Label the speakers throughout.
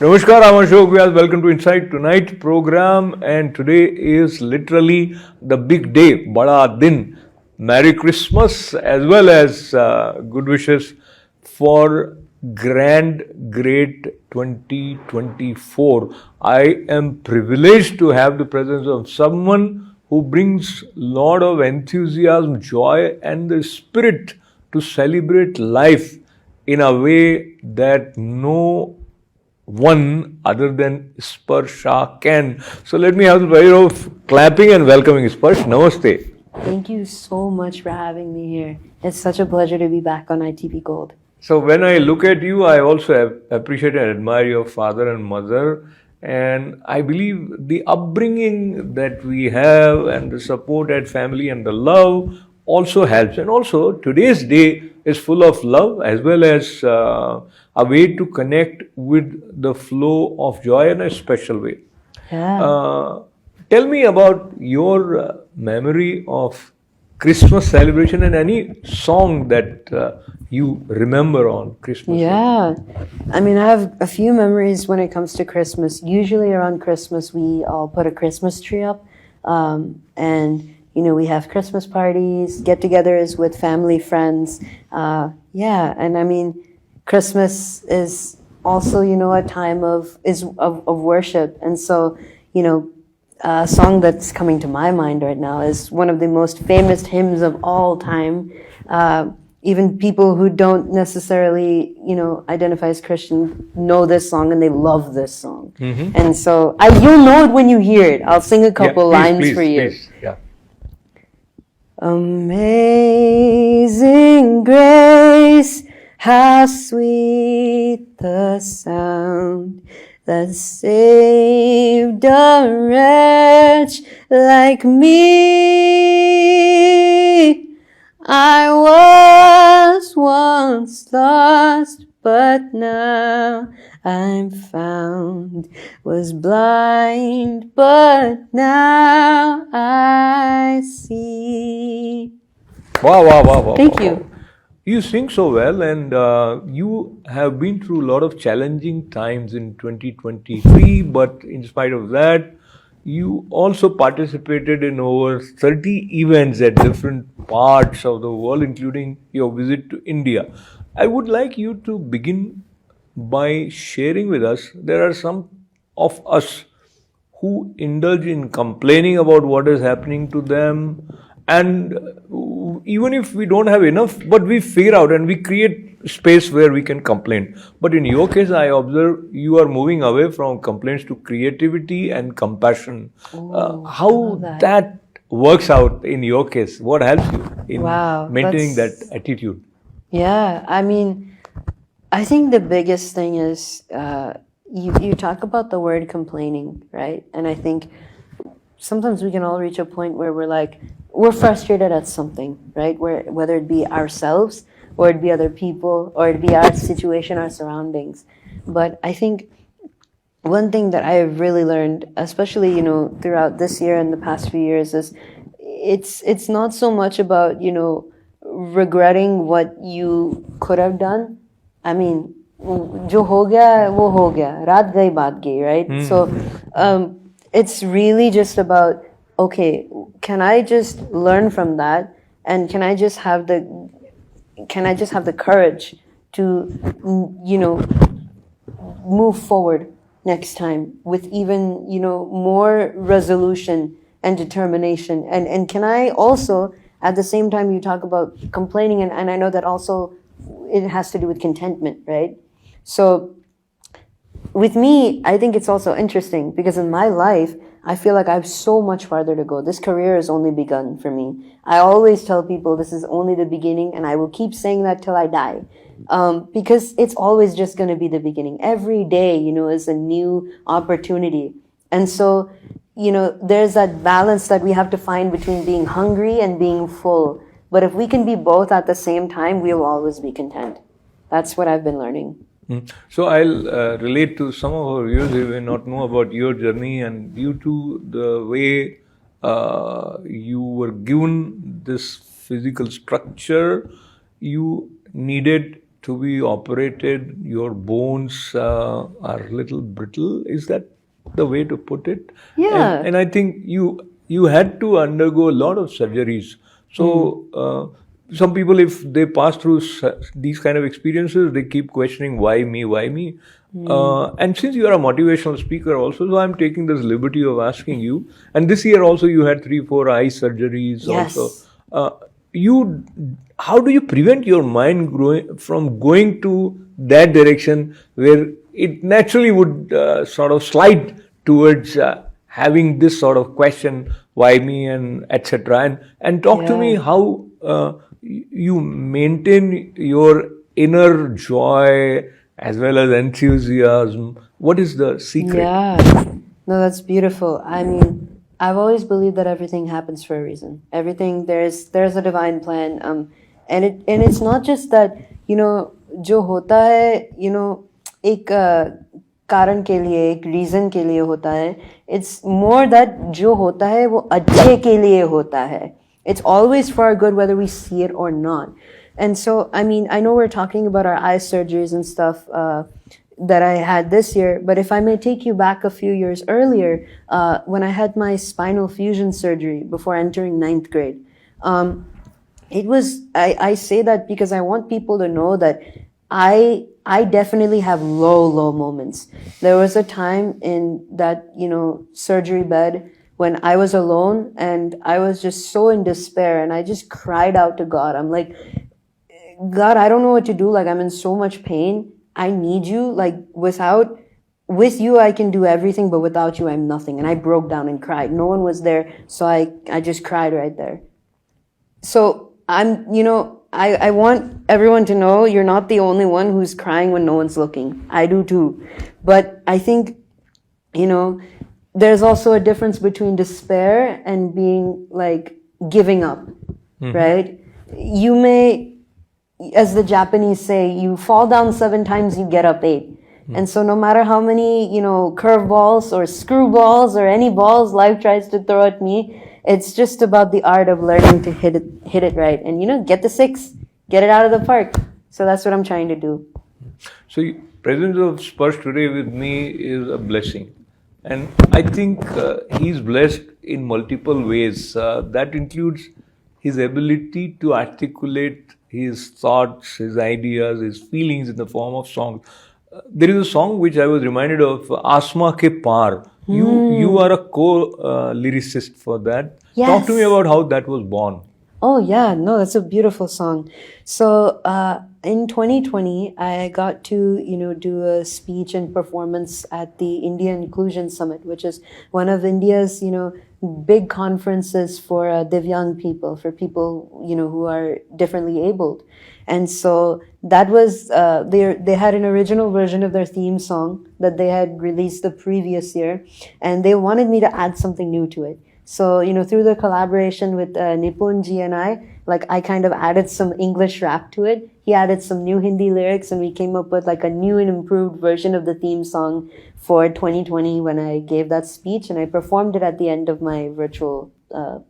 Speaker 1: Namaskar, I'm Ashok Vyas. Welcome to Inside Tonight program. And today is literally the big day, Bada Din. Merry Christmas as well as good wishes for grand, great 2024. I am privileged to have the presence of someone who brings lot of enthusiasm, joy, and the spirit to celebrate life in a way that no one other than Sparsh Shah can. So let me have the pleasure of clapping and welcoming Sparsh. Namaste.
Speaker 2: Thank you so much for having me here. It's such a pleasure to be back on iTV Gold.
Speaker 1: So when I look at you, I also appreciate and admire your father and mother. And I believe the upbringing that we have and the support at family and the love also helps. And also today's day is full of love as well as a way to connect with the flow of joy in a special way.
Speaker 2: Yeah.
Speaker 1: Tell me about your memory of Christmas celebration and any song that you remember on Christmas.
Speaker 2: Yeah. I mean, I have a few memories when it comes to Christmas. Usually around Christmas, we all put a Christmas tree up. And, you know, we have Christmas parties, get-togethers with family, friends. Yeah. And I mean, Christmas is also, you know, a time of worship. And so, you know, a song that's coming to my mind right now is one of the most famous hymns of all time. Even people who don't necessarily, you know, identify as Christian know this song and they love this song. Mm-hmm. And so you'll know it when you hear it. I'll sing a couple lines for you.
Speaker 1: Please. Yeah.
Speaker 2: Amazing grace, how sweet the sound that saved a wretch like me. I was once lost, but now I'm found. Was blind, but now I see.
Speaker 1: Wow.
Speaker 2: Thank you.
Speaker 1: You sing so well, and you have been through a lot of challenging times in 2023, but in spite of that, you also participated in over 30 events at different parts of the world, including your visit to India. I would like you to begin by sharing with us, there are some of us who indulge in complaining about what is happening to them, and even if we don't have enough, but we figure out and we create space where we can complain. But in your case, I observe you are moving away from complaints to creativity and compassion. How that works out in your case? What helps you in maintaining that attitude?
Speaker 2: Yeah, I mean, I think the biggest thing is you talk about the word complaining, right? And I think sometimes we can all reach a point where we're frustrated at something, right? Whether it be ourselves or it be other people or it be our situation, our surroundings. But I think one thing that I have really learned, especially, you know, throughout this year and the past few years, is it's not so much about, you know, regretting what you could have done. I mean, jo ho gaya, wo ho gaya. Raat gayi, baat gayi, right? So it's really just about, okay, can I just learn from that, and can I just have the courage to, you know, move forward next time with even, you know, more resolution and determination, and can I also at the same time you talk about complaining, and I know that also it has to do with contentment, right? So with me, I think it's also interesting because in my life, I feel like I have so much farther to go. This career has only begun for me. I always tell people this is only the beginning, and I will keep saying that till I die. Because it's always just going to be the beginning. Every day, you know, is a new opportunity. And so, you know, there's that balance that we have to find between being hungry and being full. But if we can be both at the same time, we'll always be content. That's what I've been learning.
Speaker 1: So I'll relate to some of our viewers who may not know about your journey, and due to the way you were given this physical structure, you needed to be operated, your bones are a little brittle. Is that the way to put it?
Speaker 2: Yeah.
Speaker 1: And I think you had to undergo a lot of surgeries. So some people, if they pass through these kind of experiences, they keep questioning, why me, why me? And since you are a motivational speaker also, so I'm taking this liberty of asking you. And this year also you had 3-4 eye surgeries
Speaker 2: Yes.
Speaker 1: also. You, how do you prevent your mind from going to that direction where it naturally would sort of slide towards having this sort of question, why me, and etc. And talk to me
Speaker 2: Yeah.
Speaker 1: how you maintain your inner joy as well as enthusiasm. What is the secret?
Speaker 2: Yeah. No, that's beautiful. I mean, I've always believed that everything happens for a reason. Everything there's a divine plan. And it's not just that, जो होता है, एक कारण के लिए, एक reason के लिए होता है. It's more that जो होता है वो अच्छे के लिए होता है. It's always for our good, whether we see it or not. And so, I mean, I know we're talking about our eye surgeries and stuff that I had this year, but if I may take you back a few years earlier, when I had my spinal fusion surgery before entering 9th grade, it was, I say that because I want people to know that I definitely have low moments. There was a time in that, surgery bed when I was alone and I was just so in despair and I just cried out to God. I'm like, God, I don't know what to do. Like, I'm in so much pain. I need you. Like, with you, I can do everything, but without you, I'm nothing. And I broke down and cried. No one was there. So I just cried right there. So I want everyone to know you're not the only one who's crying when no one's looking. I do too. But I think, there's also a difference between despair and being like giving up, right? You may, as the Japanese say, you fall down 7 times, you get up 8. And so no matter how many, curveballs or screwballs or any balls life tries to throw at me, it's just about the art of learning to hit it right. And, get the 6, get it out of the park. So that's what I'm trying to do.
Speaker 1: So presence of Sparsh today with me is a blessing. And I think he's blessed in multiple ways. That includes his ability to articulate his thoughts, his ideas, his feelings in the form of songs. There is a song which I was reminded of, Asma Ke Paar. You are a co-lyricist for that.
Speaker 2: Yes.
Speaker 1: Talk to me about how that was born.
Speaker 2: Oh, yeah. No, that's a beautiful song. So in 2020, I got to, do a speech and performance at the India Inclusion Summit, which is one of India's, big conferences for Divyang people, for people, who are differently abled. And so that was, they had an original version of their theme song that they had released the previous year, and they wanted me to add something new to it. So, through the collaboration with Nipun ji and I kind of added some English rap to it. He added some new Hindi lyrics and we came up with like a new and improved version of the theme song for 2020 when I gave that speech, and I performed it at the end of my virtual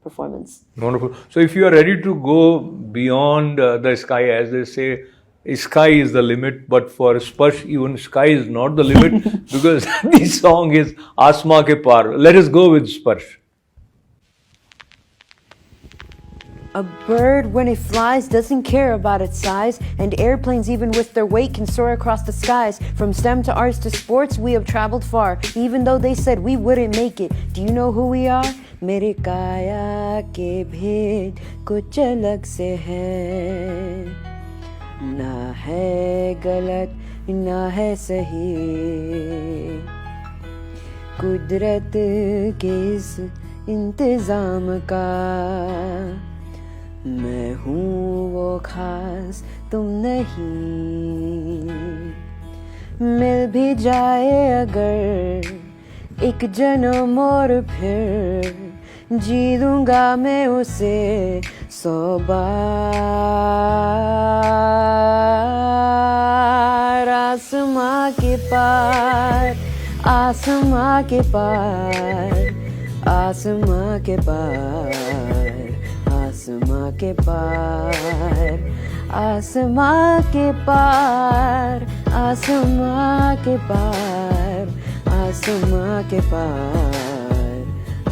Speaker 2: performance.
Speaker 1: Wonderful. So if you are ready to go beyond the sky, as they say, sky is the limit, but for Sparsh, even sky is not the limit because this song is Asma Ke Paar. Let us go with Sparsh.
Speaker 2: A bird, when it flies, doesn't care about its size, and airplanes, even with their weight, can soar across the skies. From STEM to arts to sports, we have traveled far, even though they said we wouldn't make it. Do you know who we are? मेरे काया के भेद कुछ अलग से है, ना है गलत ना है सही, कुदरत के इस इंतजाम का मैं हूँ वो खास तुम नहीं. मिल भी जाए अगर एक जन्म और फिर जी लूँगा मैं उसे 100 बार. आसमां के पार, आसमां के पार, आसमां के पार, आसमां के पार, आसमां के पार, आसमां के पार, आसमां के पार,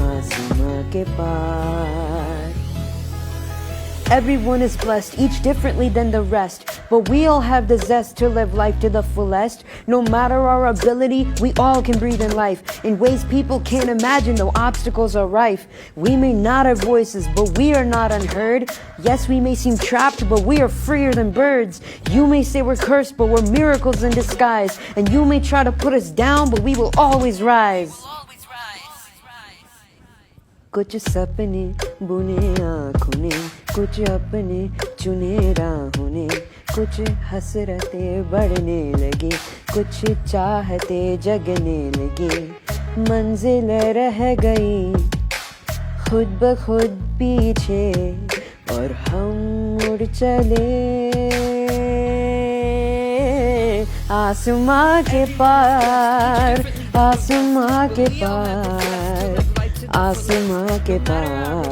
Speaker 2: आसमां के पार. Everyone is blessed, each differently than the rest. But we all have the zest to live life to the fullest. No matter our ability, we all can breathe in life in ways people can't imagine, though obstacles are rife. We may not have voices, but we are not unheard. Yes, we may seem trapped, but we are freer than birds. You may say we're cursed, but we're miracles in disguise. And you may try to put us down, but we will always rise. कुछ सपने बुने आँखों ने, कुछ अपने चुने राहों ने, कुछ हसरतें बढ़ने लगी, कुछ चाहते जगने लगी. मंजिल रह गई खुद ब खुद पीछे और हम उड़ चले आसमां के पार, आसमां के पार, आसमां के पार,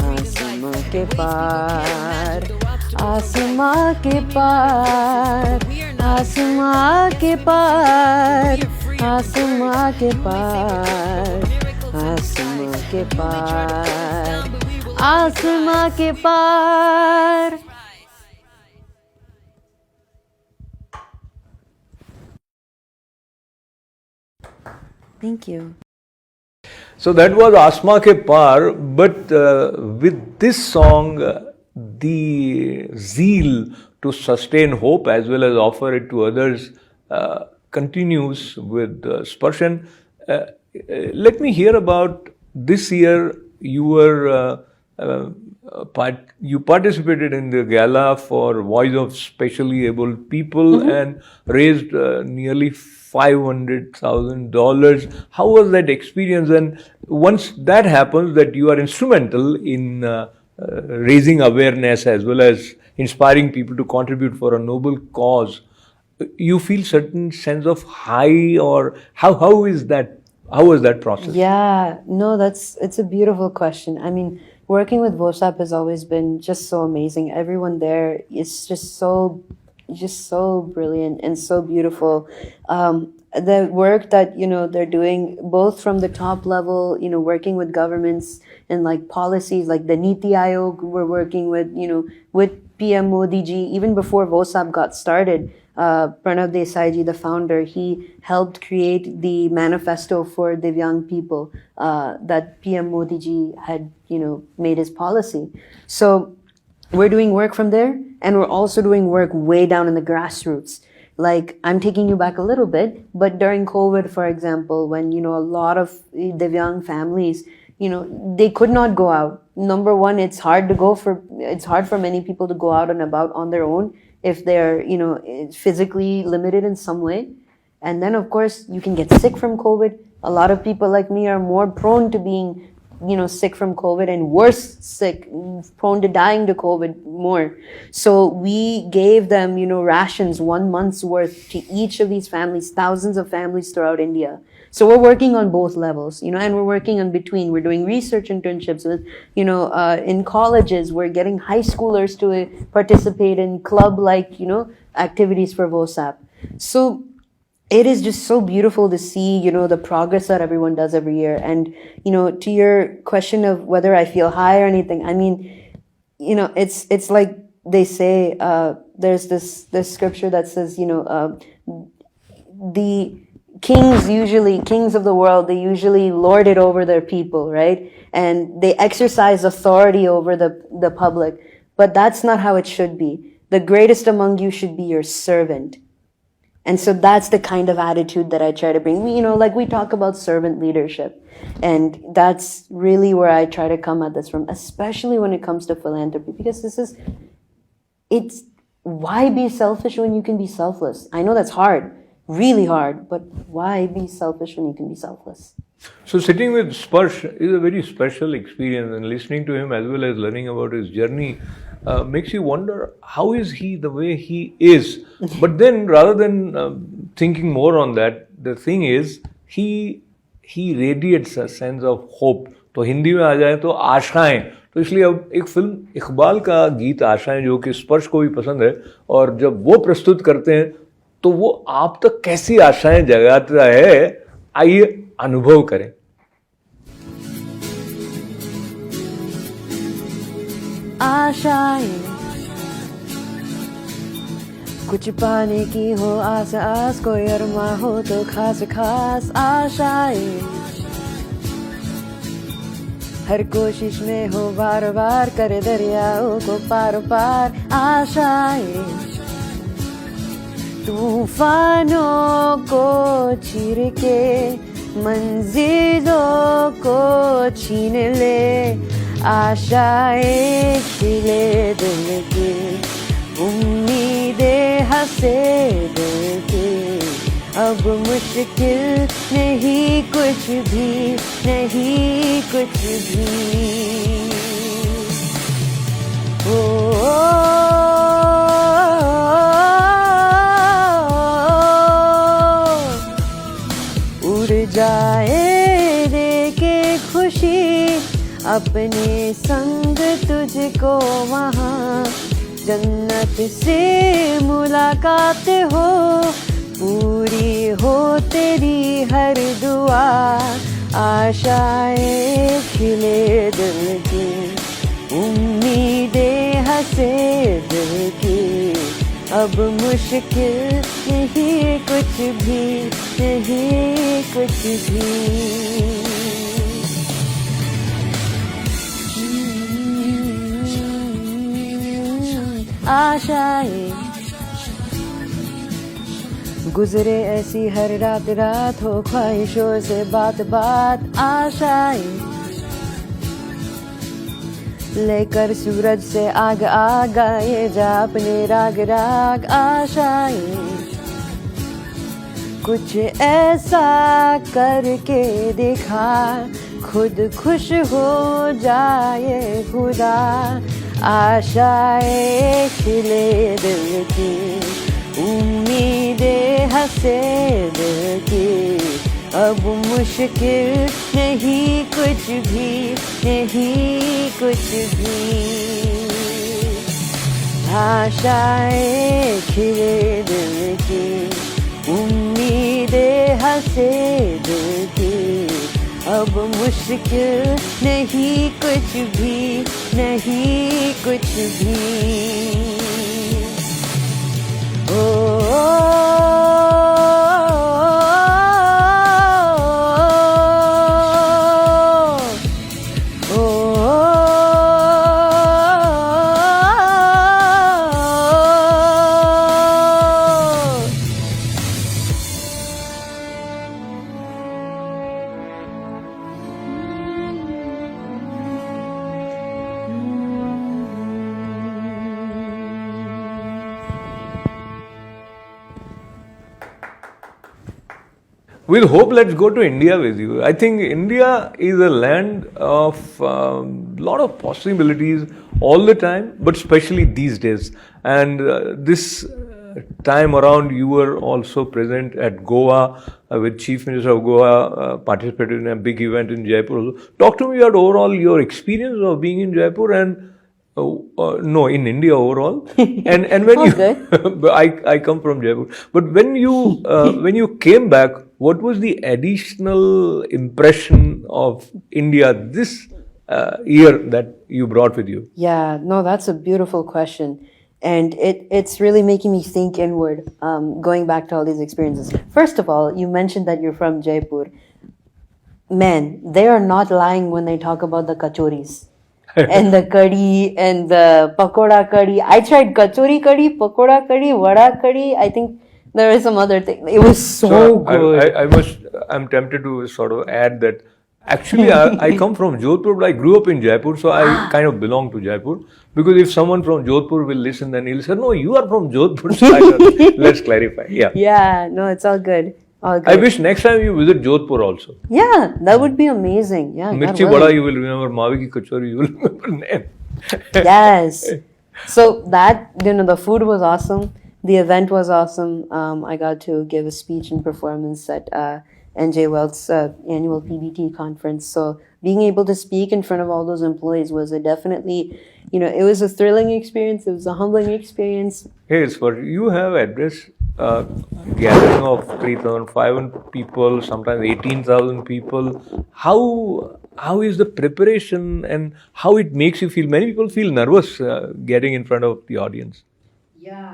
Speaker 2: आसमां के पार, आसमां के पार, आसमां के पार, आसमां के पार, आसमां के पार, आसमां के पार. Thank you.
Speaker 1: So that was Asma Ke Par, but with this song, the zeal to sustain hope as well as offer it to others continues with Sparsh. And, let me hear about this year. You were you participated in the gala for Voice of Specially Abled People and raised nearly $500,000. How was that experience? And once that happens, that you are instrumental in raising awareness as well as inspiring people to contribute for a noble cause, you feel certain sense of high, or how is that? How was that process?
Speaker 2: Yeah, no, it's a beautiful question. I mean, working with VOSAP has always been just so amazing. Everyone there is just so brilliant and so beautiful. The work that they're doing, both from the top level, working with governments and like policies, like the Niti Aayog, we're working with with PM Modi ji. Even before VOSAP got started, Pranav Desai ji, the founder, he helped create the manifesto for Divyang people that PM Modi ji had made his policy. So we're doing work from there, and we're also doing work way down in the grassroots. Like, I'm taking you back a little bit, but during COVID, for example, when a lot of Divyang families, they could not go out. Number one, it's hard for many people to go out and about on their own if they're physically limited in some way. And then of course you can get sick from COVID. A lot of people like me are more prone to being sick from COVID, and worse sick, prone to dying to COVID more. So we gave them, rations, 1 month's worth to each of these families, thousands of families throughout India. So we're working on both levels, and we're working on between. We're doing research internships with, in colleges. We're getting high schoolers to participate in club-like, activities for VOSAP. So it is just so beautiful to see, the progress that everyone does every year. And, to your question of whether I feel high or anything, I mean, it's like they say, there's this scripture that says, the kings of the world, they usually lord it over their people, right? And they exercise authority over the public. But that's not how it should be. The greatest among you should be your servant. And so that's the kind of attitude that I try to bring. Like we talk about servant leadership. And that's really where I try to come at this from, especially when it comes to philanthropy. Because it's why be selfish when you can be selfless? I know that's hard, really hard, but why be selfish when you can be selfless?
Speaker 1: So sitting with Sparsh is a very special experience, and listening to him as well as learning about his journey makes you wonder, how is he the way he is? But then rather than thinking more on that, the thing is he radiates a sense of hope. तो हिंदी में आ जाए तो आशाएं, तो इसलिए अब एक film Iqbal का गीत आशाएं, जो कि स्पर्श को भी पसंद है, और जब वो प्रस्तुत करते हैं तो वो आप तक कैसी आशाएं जगाता है, आइए अनुभव करें।
Speaker 2: आशाएं कुछ पाने की हो आस आस, कोई अरमा हो तो खास खास आशाएं, हर कोशिश में हो बार बार, करे दरियाओं को पार पार आशाएं, तूफानों को चीर के मंजिलों को छीन ले, आशाएं खिले दिल की, उम्मीदें हंसे दिल की, अब मुश्किल नहीं कुछ भी, नहीं कुछ भी। उड़ जाए लेके खुशी अपने संग तुझको वहाँ, जन्नत से मुलाकात हो, पूरी हो तेरी हर दुआ, आशाएं खिले दिल की, उम्मीदें हंसे दिल की, अब मुश्किल नहीं कुछ भी, नहीं कुछ भी। आशाएं गुजरे ऐसी हर रात रात, हो ख्वाहिशों से बात बात, आशाएं लेकर सूरज से आग आग आए जा अपने राग राग, आशाएं कुछ ऐसा करके दिखा, खुद खुश हो जाए खुदा, आशाएं खिले दिल की, उम्मीदें हंसे दिल की, अब मुश्किल नहीं कुछ भी, नहीं कुछ भी। आशाएं खिले दिल की, उम्मीदें हंसे दिल की, अब मुश्किल नहीं कुछ भी, नहीं कुछ भी।
Speaker 1: With hope, let's go to India with you. I think India is a land of lot of possibilities all the time, but especially these days. And this time around, you were also present at Goa with Chief Minister of Goa, participated in a big event in Jaipur. Talk to me about overall your experience of being in Jaipur and no, in India overall, and when you, I come from Jaipur, but when you came back, what was the additional impression of India this year that you brought with you?
Speaker 2: Yeah, no, that's a beautiful question. And it's really making me think inward, going back to all these experiences. First of all, you mentioned that you're from Jaipur. Man, they are not lying when they talk about the kachoris. And the curry and the pakoda curry. I tried kachori curry, pakoda curry, vada curry. I think there was some other thing. It was so good.
Speaker 1: I'm tempted to sort of add that actually I come from Jodhpur, but I grew up in Jaipur, so I kind of belong to Jaipur. Because if someone from Jodhpur will listen, then he'll say, no, you are from Jodhpur. So let's clarify. Yeah.
Speaker 2: Yeah, no, it's all good. All good.
Speaker 1: I wish next time you visit Jodhpur also.
Speaker 2: Yeah, that would be amazing. Yeah,
Speaker 1: Mirchi Vada you will remember, Mavi ki Kachori you will remember name.
Speaker 2: Yes. So that, the food was awesome. The event was awesome. I got to give a speech and performance at NJ Wealth's annual PBT conference. So being able to speak in front of all those employees was a definitely, it was a thrilling experience. It was a humbling experience.
Speaker 1: Hey, Sparsh, you have addressed a gathering of 3,500 people, sometimes 18,000 people. How is the preparation and how it makes you feel? Many people feel nervous getting in front of the audience.
Speaker 2: Yeah.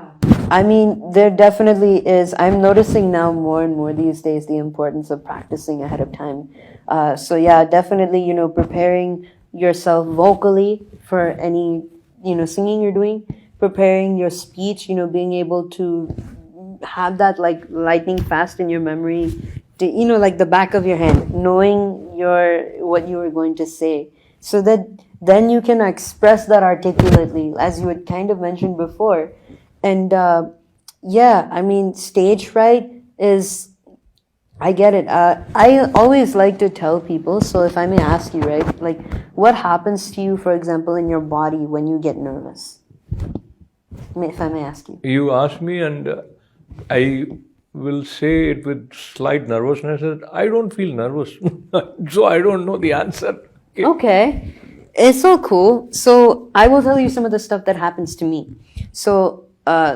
Speaker 2: I mean, there definitely is. I'm noticing now more and more these days the importance of practicing ahead of time. So yeah, definitely, preparing yourself vocally for any, singing you're doing, preparing your speech, being able to have that like lightning fast in your memory, to, like the back of your hand, knowing what you were going to say, so that then you can express that articulately, as you had kind of mentioned before. And yeah, I mean, stage fright is, I get it. I always like to tell people, so if I may ask you, right, like what happens to you, for example, in your body when you get nervous? If I may ask you.
Speaker 1: You asked me, and I will say it with slight nervousness that I don't feel nervous. So I don't know the answer.
Speaker 2: Okay. It's so cool. So I will tell you some of the stuff that happens to me. So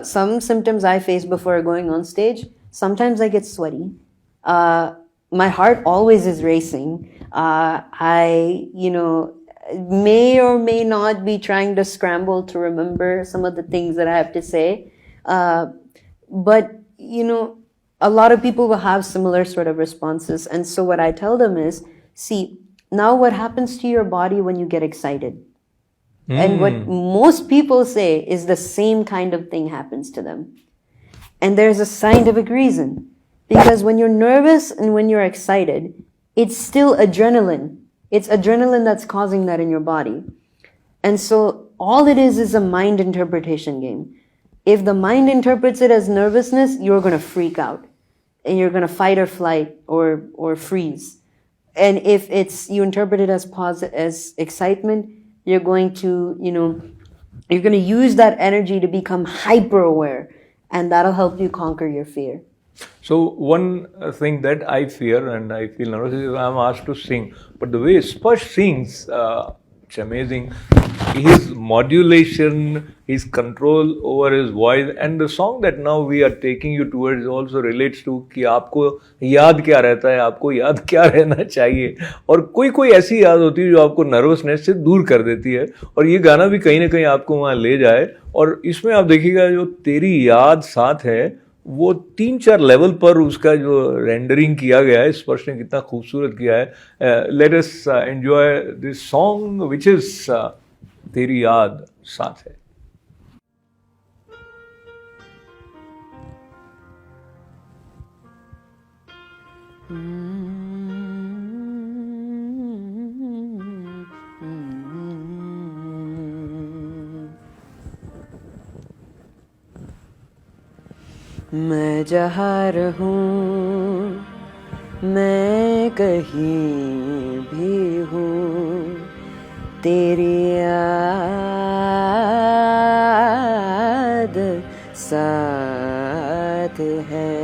Speaker 2: some symptoms I face before going on stage. Sometimes I get sweaty. My heart always is racing. I, may or may not be trying to scramble to remember some of the things that I have to say. But, a lot of people will have similar sort of responses. And so what I tell them is, see, now what happens to your body when you get excited? And what most people say is the same kind of thing happens to them. And there's a scientific reason. Because when you're nervous and when you're excited, it's still adrenaline. It's adrenaline that's causing that in your body. And so all it is a mind interpretation game. If the mind interprets it as nervousness, you're going to freak out. And you're going to fight or flight or freeze. And if you interpret it as excitement, you're going to, you're going to use that energy to become hyper aware, and that'll help you conquer your fear.
Speaker 1: So one thing that I fear and I feel nervous is I'm asked to sing. But the way Sparsh sings, it's amazing. His modulation, his control over his voice, and the song that now we are taking you towards also relates to कि आपको याद क्या रहता है, आपको याद क्या रहना चाहिए, और कोई ऐसी याद होती है जो आपको नर्वसनेस से दूर कर देती है, और ये गाना भी कहीं ना कहीं आपको वहाँ ले जाए. और इसमें आप देखिएगा जो तेरी याद साथ है, वो 3-4 लेवल पर उसका जो रेंडरिंग किया गया है, स्पर्श ने कितना खूबसूरत किया है. Let us enjoy this song which is तेरी याद साथ है.
Speaker 2: मैं जहाँ रहूं, मैं कहीं भी हूँ, तेरी याद साथ है.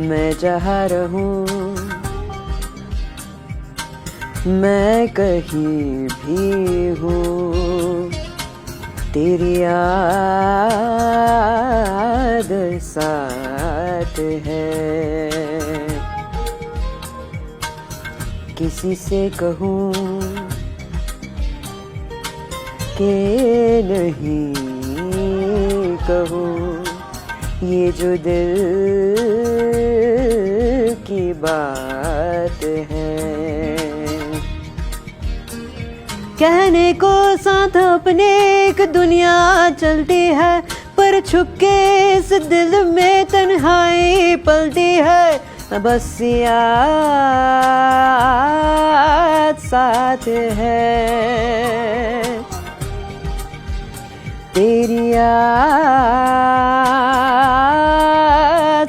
Speaker 2: मैं जहाँ रहूं, मैं कहीं भी हूँ, तेरी याद साथ है. किसी से कहूँ कि नहीं कहूँ, ये जो दिल की बात है. कहने को साथ अपने एक दुनिया चलती है, पर छुपके इस दिल में तन्हाई पलती है. बस याद साथ है, तेरी याद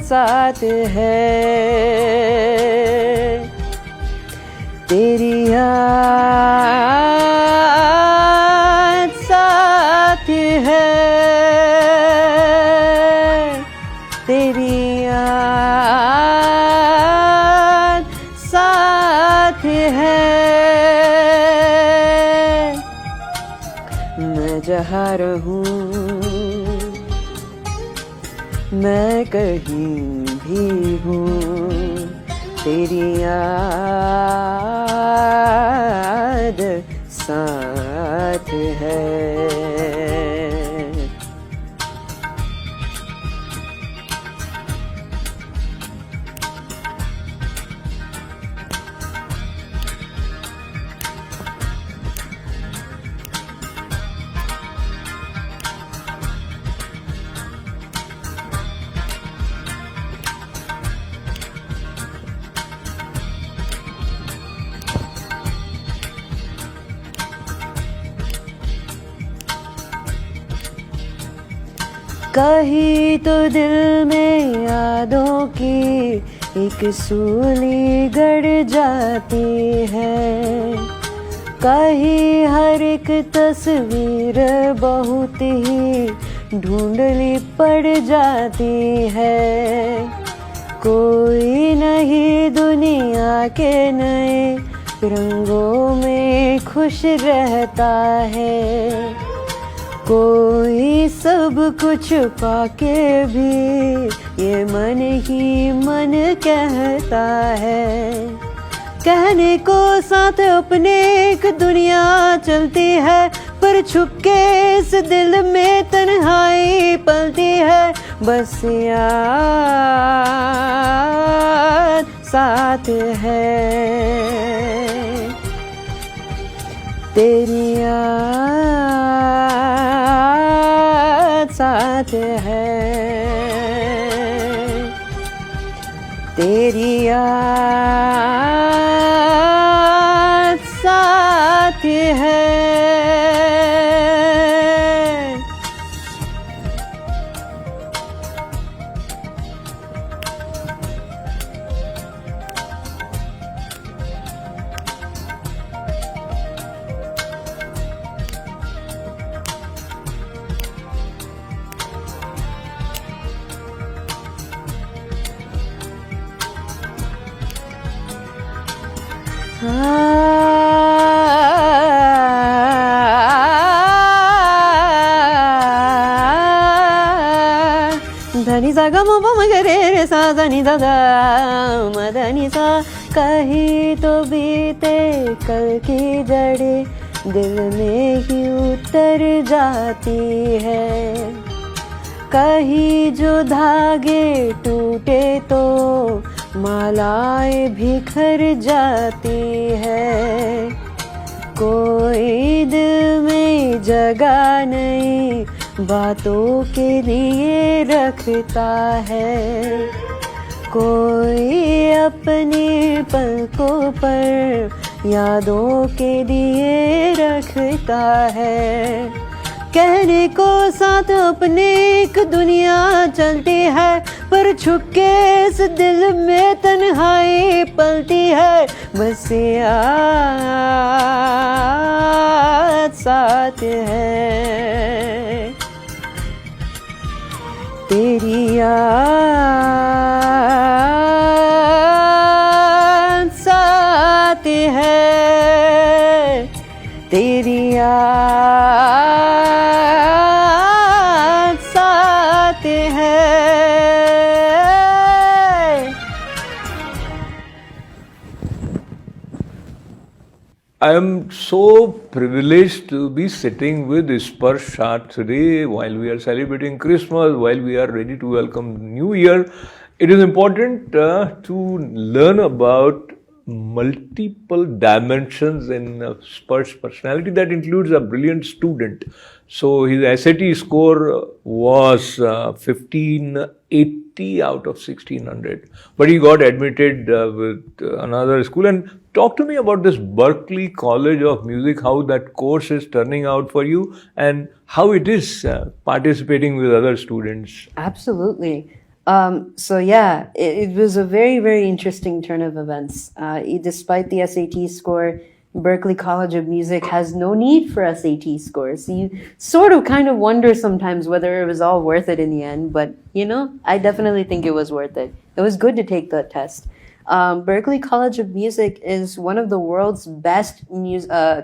Speaker 2: साथ है. जहाँ रहूं मैं कहीं भी हूँ तेरी याद साथ है कहीं तो दिल में यादों की एक सूली गड़ जाती है कहीं हर एक तस्वीर बहुत ही ढूंढली पड़ जाती है कोई नहीं दुनिया के नए रंगों में खुश रहता है कोई सब कुछ पाके भी ये मन ही मन कहता है कहने को साथ अपने एक दुनिया चलती है पर छुपके इस दिल में तन्हाई पलती है बस याद साथ है तेरी याद साथ है तेरी याद साथ है धनी सा ग म प म ग रे रे सा धनी दा दा म धनी सा कहीं तो बीते कल की जड़ें दिल में ही उतर जाती है कहीं जो धागे टूटे तो मालाएं बिखर जाती है कोई दिल में जगह नहीं बातों के लिए रखता है कोई अपनी पलकों पर यादों के लिए रखता है कहने को साथ अपने एक दुनिया चलती है पर छुपके इस दिल में तन्हाई पलती है बस याद साथ है तेरी याद साथ है तेरी याद साथ है
Speaker 1: I am so privileged to be sitting with Sparsh Shah today while we are celebrating Christmas, while we are ready to welcome New Year. It is important to learn about multiple dimensions in Sparsh's personality. That includes a brilliant student. So his SAT score was 1580 out of 1600, but he got admitted with another school. And talk to me about this Berklee College of Music, how that course is turning out for you and how it is participating with other students.
Speaker 2: Absolutely. So yeah, it was a very, very interesting turn of events. Despite the SAT score, Berklee College of Music has no need for SAT scores. So you sort of kind of wonder sometimes whether it was all worth it in the end. But, you know, I definitely think it was worth it. It was good to take that test. Berklee College of Music is one of the world's best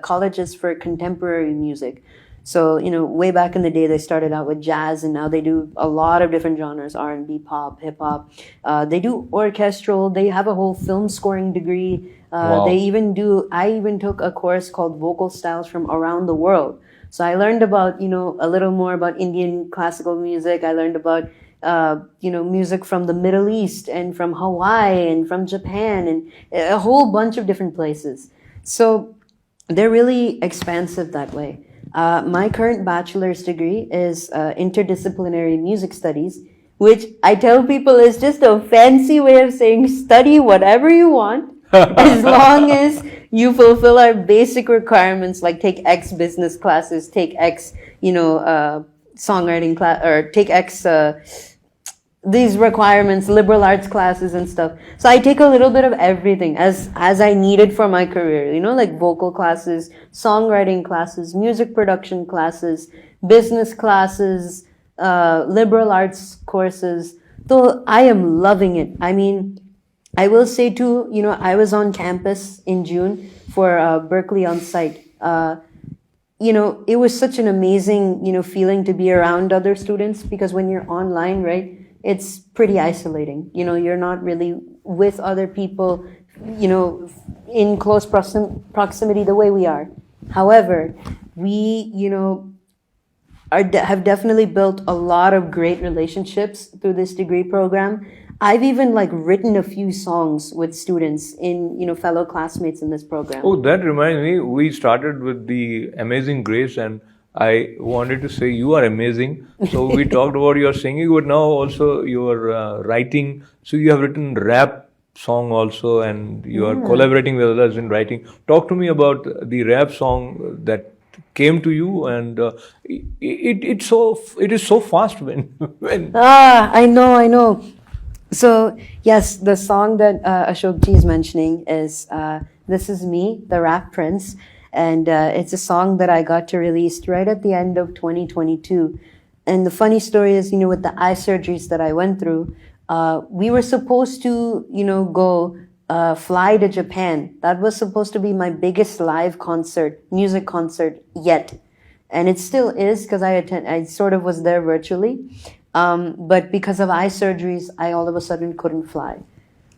Speaker 2: colleges for contemporary music. So, way back in the day, they started out with jazz, and now they do a lot of different genres: R&B, pop, hip hop. They do orchestral. They have a whole film scoring degree.
Speaker 1: Wow.
Speaker 2: I even took a course called Vocal Styles from Around the World. So I learned about, a little more about Indian classical music. I learned about, music from the Middle East and from Hawaii and from Japan and a whole bunch of different places. So they're really expansive that way. My current bachelor's degree is interdisciplinary music studies, which I tell people is just a fancy way of saying study whatever you want, as long as you fulfill our basic requirements, like take X business classes, take X, songwriting class, or take X these requirements, liberal arts classes and stuff. So I take a little bit of everything as I needed for my career, like vocal classes, songwriting classes, music production classes, business classes, liberal arts courses. So I am loving it. I mean, I will say too, I was on campus in June for Berkeley on site. It was such an amazing, feeling to be around other students, because when you're online, right, it's pretty isolating. You're not really with other people, in close proximity the way we are. However, we, have definitely built a lot of great relationships through this degree program. I've even written a few songs with students in, fellow classmates in this program.
Speaker 1: Oh, that reminds me, we started with the Amazing Grace, and I wanted to say you are amazing. So we talked about your singing, but now also your writing. So you have written rap song also, and you are collaborating with others in writing. Talk to me about the rap song that came to you, and it is so fast when
Speaker 2: I know. So yes, the song that Ashok Ji is mentioning is "This Is Me," the Rap Prince. And it's a song that I got to release right at the end of 2022. And the funny story is, with the eye surgeries that I went through, we were supposed to, go fly to Japan. That was supposed to be my biggest live concert, music concert yet. And it still is, because I sort of was there virtually. But because of eye surgeries, I all of a sudden couldn't fly.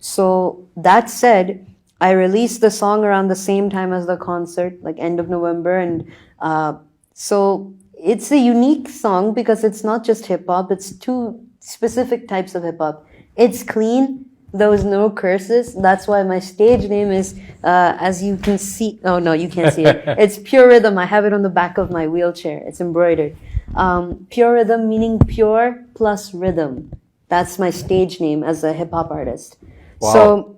Speaker 2: So that said, I released the song around the same time as the concert, end of November. And so it's a unique song because it's not just hip hop, it's two specific types of hip hop. It's clean, there was no curses. That's why my stage name is, as you can see, oh no, you can't see it. It's Pure Rhythm. I have it on the back of my wheelchair. It's embroidered. Pure Rhythm meaning pure plus rhythm. That's my stage name as a hip hop artist.
Speaker 1: Wow.
Speaker 2: So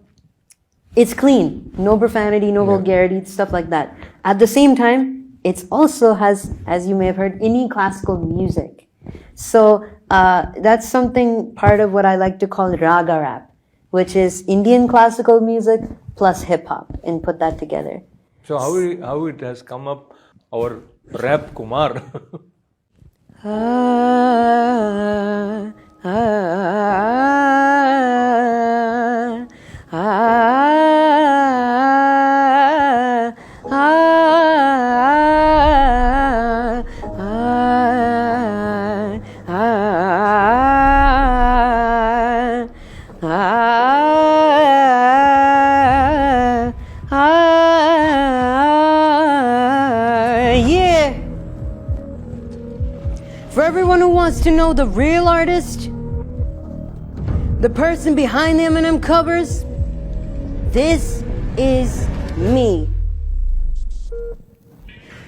Speaker 2: it's clean, no profanity, no vulgarity, stuff like that. At the same time, it also has, as you may have heard, Indian classical music. So that's something, part of what I like to call raga rap, which is Indian classical music plus hip hop, and put that together.
Speaker 1: So how it has come up, our rap Kumar.
Speaker 2: Yeah. For everyone who wants to know the real artist, the person behind the M&M covers, this is me.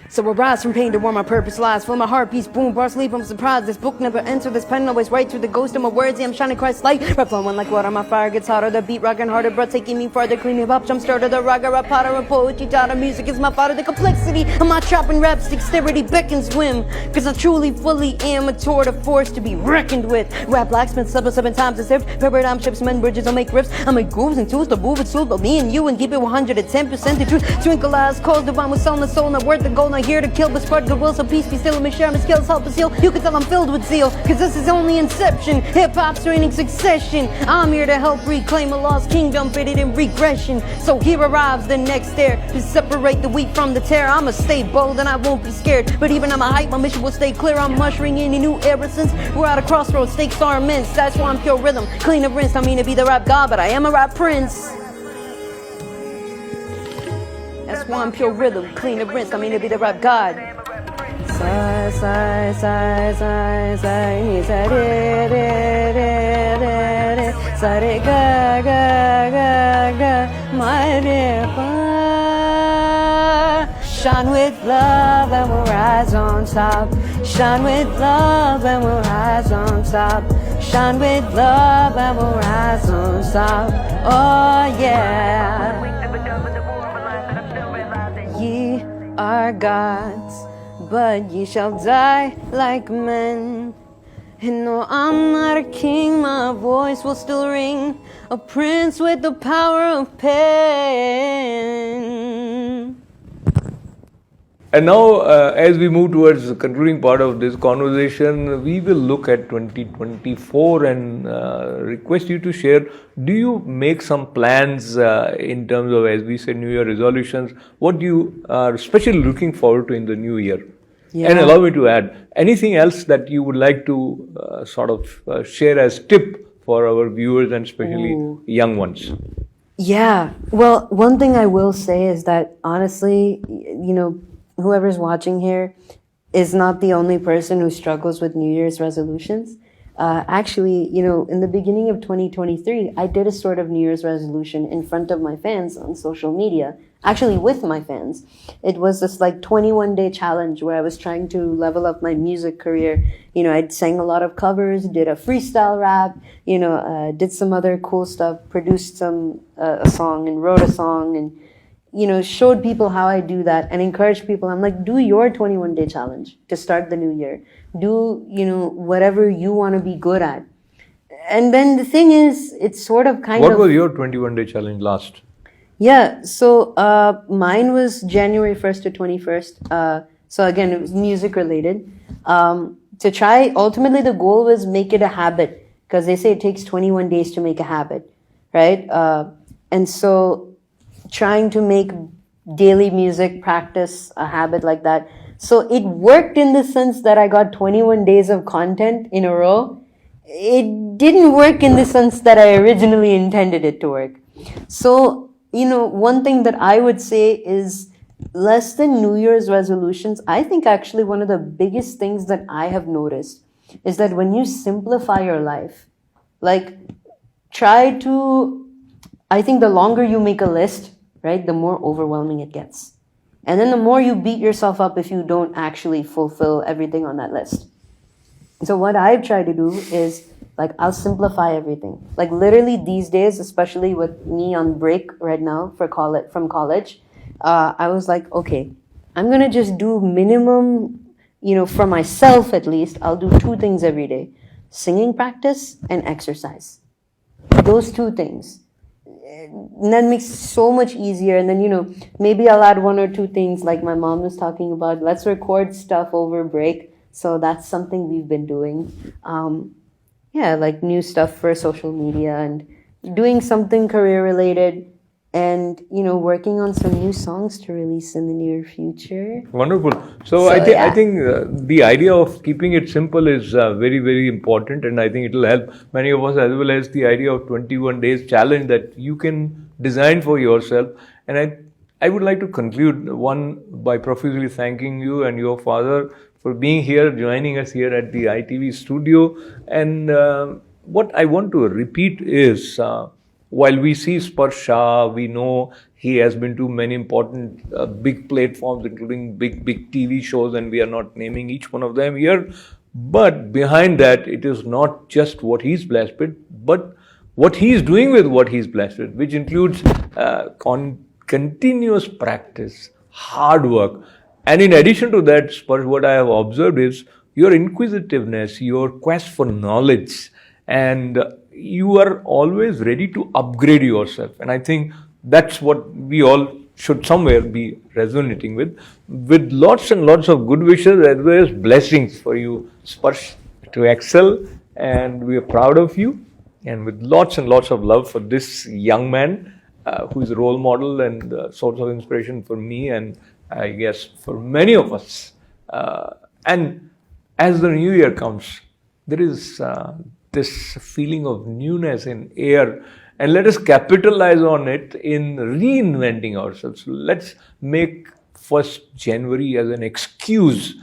Speaker 2: So I rise from pain to where my purpose lies. Feel my heart beats, boom, bar sleep, I'm surprised. This book never ends, this pen always right through the ghost of my words. Yeah, I'm shining Christ light, rap flowing like water. My fire gets hotter, the beat rocking harder, breath taking me farther. Clean hip hop, jump starter, the raga rap potter, and poetry data. Music is my father, the complexity of my chopping raps, dexterity beckons whim. Cause I truly, fully am a tour de force to be reckoned with. Rap blacksmith, 7 times as if paradigm ships, men bridges, I'll make riffs. I make grooves and tools to move it, soul, but me and you, and keep it 110% the truth. Twinkle eyes, calls divine with soul and soul, not worth the gold. Now here to kill but spread goodwill, so peace be still and share my skills, help us heal. You can tell I'm filled with zeal, cause this is only inception. Hip-hop's reigning succession. I'm here to help reclaim a lost kingdom fitted in regression. So here arrives the next heir to separate the wheat from the tare. I'ma stay bold and I won't be scared, but even I'm a hype, my mission will stay clear. I'm ushering in a new era since we're at a crossroads, stakes are immense. That's why I'm pure rhythm, clean of rinse. I mean to be the rap god, but I am a rap prince. That's why I'm pure rhythm, clean of rinse. I mean to be the rap god. Sigh, sigh, sigh, sigh, sigh, he said it, sa re ga ga ga ga, my dear pa. Shine with love and we'll rise on top. Shine with love and we'll rise on top. Shine with love and we'll rise on top. Oh yeah. Ye are gods, but ye shall die like men. And though I'm not a king, my voice will still ring, a prince with the power of pen.
Speaker 1: And now, as we move towards the concluding part of this conversation, we will look at 2024 and request you to share. Do you make some plans in terms of, as we said, New Year resolutions? What you are especially looking forward to in the new year? Yeah. And allow me to add, anything else that you would like to share as tip for our viewers and especially young ones?
Speaker 2: Yeah. Well, one thing I will say is that honestly, whoever's watching here is not the only person who struggles with New Year's resolutions. Actually, in the beginning of 2023, I did a sort of New Year's resolution in front of my fans on social media, actually with my fans. It was this 21-day challenge where I was trying to level up my music career. I'd sang a lot of covers, did a freestyle rap, did some other cool stuff, produced a song and wrote a song and, showed people how I do that and encouraged people. I'm like, do your 21-day challenge to start the new year. Do, whatever you want to be good at. And then the thing is, it's sort of
Speaker 1: What was your 21-day challenge last?
Speaker 2: Yeah, so mine was January 1st to 21st. So again, it was music related. To try, ultimately the goal was make it a habit, because they say it takes 21 days to make a habit, right? And so trying to make daily music practice a habit like that. So it worked in the sense that I got 21 days of content in a row. It didn't work in the sense that I originally intended it to work. So, one thing that I would say is less than New Year's resolutions. I think actually one of the biggest things that I have noticed is that when you simplify your life, I think the longer you make a list, right, the more overwhelming it gets. And then the more you beat yourself up if you don't actually fulfill everything on that list. So what I've tried to do is, I'll simplify everything. Literally these days, especially with me on break right now from college, I was like, okay, I'm going to just do minimum, for myself at least, I'll do 2 things every day. Singing practice and exercise. Those 2 things. And that makes it so much easier. And then, maybe I'll add 1 or 2 things like my mom was talking about. Let's record stuff over break. So that's something we've been doing. New stuff for social media and doing something career related and, working on some new songs to release in the near future.
Speaker 1: Wonderful. So I think the idea of keeping it simple is very, very important. And I think it will help many of us, as well as the idea of 21 days challenge that you can design for yourself. And I would like to conclude by profusely thanking you and your father for being here, joining us here at the iTV studio. And what I want to repeat is, while we see Sparsh Shah, we know he has been to many important big platforms, including big TV shows, and we are not naming each one of them here. But behind that, it is not just what he's blessed with, but what he's doing with what he's blessed with, which includes continuous practice, hard work. And in addition to that, Sparsh, what I have observed is your inquisitiveness, your quest for knowledge, and you are always ready to upgrade yourself. And I think that's what we all should somewhere be resonating with lots and lots of good wishes as well as blessings for you, Sparsh, to excel. And we are proud of you. And with lots and lots of love for this young man who is a role model and a source of inspiration for me and I guess for many of us. And as the new year comes, there is this feeling of newness in air, and let us capitalize on it in reinventing ourselves. Let's make 1st January as an excuse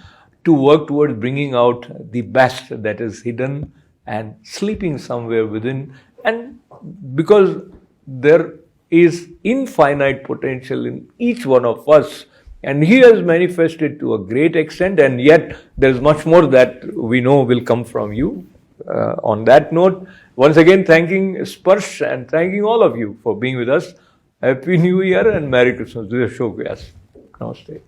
Speaker 1: to work towards bringing out the best that is hidden and sleeping somewhere within. And because there is infinite potential in each one of us, and he has manifested to a great extent, and yet there's much more that we know will come from you. On that note, once again thanking Sparsh and thanking all of you for being with us. Happy New Year and Merry Christmas. This is Ashok Vyas. Namaste.